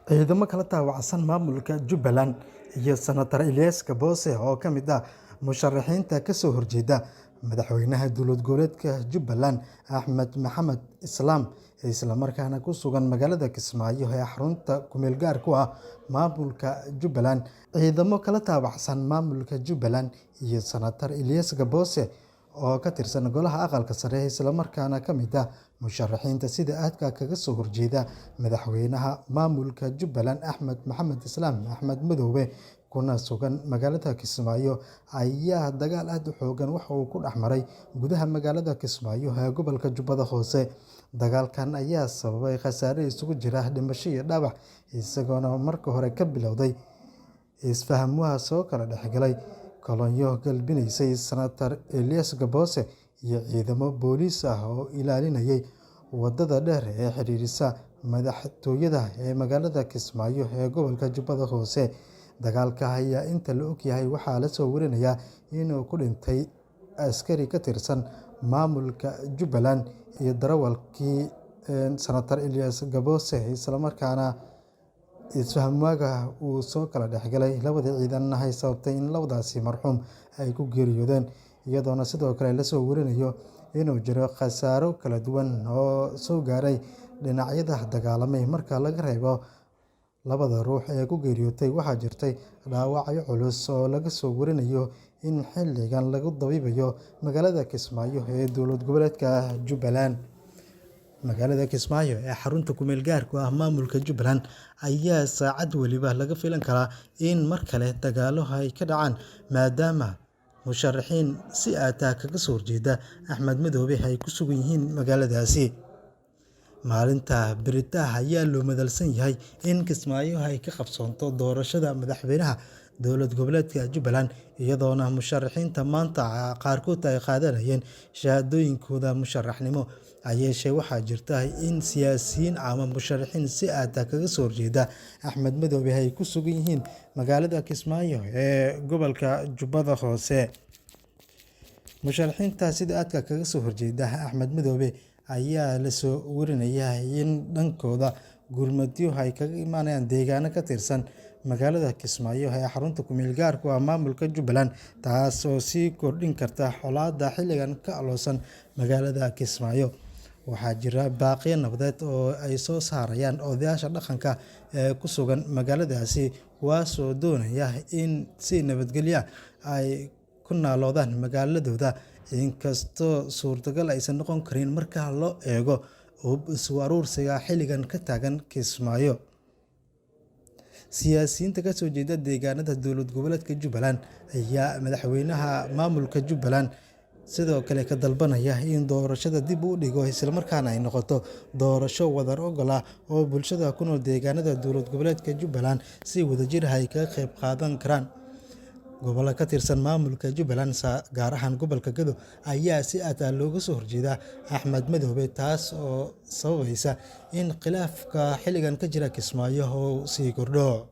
Ciidamo kala taawacsan maamulka Jubbaland iyo Senator Elias Kabose oo ka mid ah musharaxiinta ka soo horjeeda madaxweynaha dowlad goboleedka Jubbaland Axmed Maxamed Islaam isla markaana ku sugan magaalada Kismaayo ee xarunta ku meel gaar ku ah maamulka Jubbaland. Ciidamo kala taawacsan maamulka Jubbaland iyo Senator Elias Kabose oo ka tirsan golaha aqalka sare isla markaana ka mid ah musharaxiinta sida aadka kaga soo horjeeda madaxweynaha maamulka Jubbaland Axmed Maxamed Islaam Axmed Madoobe kuna sugan magaalada Kismaayo ayaa dagaal aad u xoogan waxa uu ku dhex maray gudaha magaalada Kismaayo ee gobolka Jubbada Hoose. Dagaalkan ayaa sababay khasaare isugu jira dhimasho iyo dhaawac isagoona marka hore ka bilowday isfahamwaa soo kala dhexgalay kolonyo galbinaysay Senator Elias Kabose iyo ciidamo booliis ah oo ilaalinayay wadada dheer ee xiriirisa madaxtooyada ee magaalada Kismaayo ee gobolka Jubbada Hoose. Dagaalka ayaa inta la og yahay waxaa la soo warinayaa inuu ku dhintay askari ka tirsan maamulka Jubbaland iyo darawalkii Senator Elias Kabose isla markaana isfahamwaaga uu soo kala dhexgalay labada ciidan ay sababtay in labadaasi marxuum ay ku geeriyoodeen, iyadoona sidoo kale la soo warinayo inuu jiro khasaaro kala duwan oo soo gaaray dhinacyada dagaalamay. Marka laga reebo labada ruux ee ku geeriyootay, waxaa jirtay dhaawacyo culus oo laga soo warinayo in xilligan lagu dabiibayo magaalada Kismaayo ee dowlad goboleedka Jubbaland. Magaalada Kismaayo ee xarunta ku meel gaarka ah maamulka Jubbaland ayaa saacad waliba laga filan karaa in mar kale dagaallo ay ka dhacaan maadaama musharaxiin si aad ah kaga soo horjeeda Axmed Madoobe ay ku sugan yihiin magaaladaasi. Maalinta beritaha ayaa loo madalsan yahay in Kismaayo ay ka qabsoonto doorashada madaxweynaha dowlad goboleedka Jubbaland, iyadoona musharaxiinta maanta qaarkood ay qaadanayeen shahaadooyinkooda musharaxnimo. Yeeshee waxaa jirta in siyaasiyiin ama musharaxiin si aad ah kaga soo horjeeda Axmed Madoobe ay ku sugan yihiin magaalada Kismaayo ee gobolka Jubbada Hoose. Musharaxiinta sida aadka kaga soo horjeeda Axmed Madoobe ayaa la soo warinayaa in dhankooda gurmadyo ay kaga imaanayaan deegaano ka tirsan magaalada Kismaayo ee xarunta ku meel gaarka ah maamulka Jubbaland, taas oo sii kordhin karta colaadda xilligan ka aloosan magaalada Kismaayo. Waxaa jira baaqiyo nabadeed oo ay soo saarayaan odayaasha dhaqanka ee ku sugan magaaladaasi, kuwaasoo doonaya in si nabadgelyo ah ay ku naaloodaan magaaladooda, inkastoo suurtagal aysan noqon karin marka loo eego hub isu aruursiga xilligan ka taagan Kismaayo. Siyaasiyiinta ka soo jeeda deegaanada dowlad goboleedka Jubbaland ayaa madaxweynaha maamulka Jubbaland sidoo kale ka dalbanaya in doorashada dib u dhigo isla markaana ay noqoto doorasho wadar oggol ah oo bulshada ku nool deegaanada dowlad goboleedka Jubbaland si wadajir ah ay kaga qayb qaadan karaan. Gobollo ka tirsan maamulka Jubbaland gaar ahaan gobolka Gedo ayaa si aad ah looga soo horjeeda Axmed Madoobe, taas oo sababaysa in khilaafka xilligan ka jira Kismaayo uu sii kordho.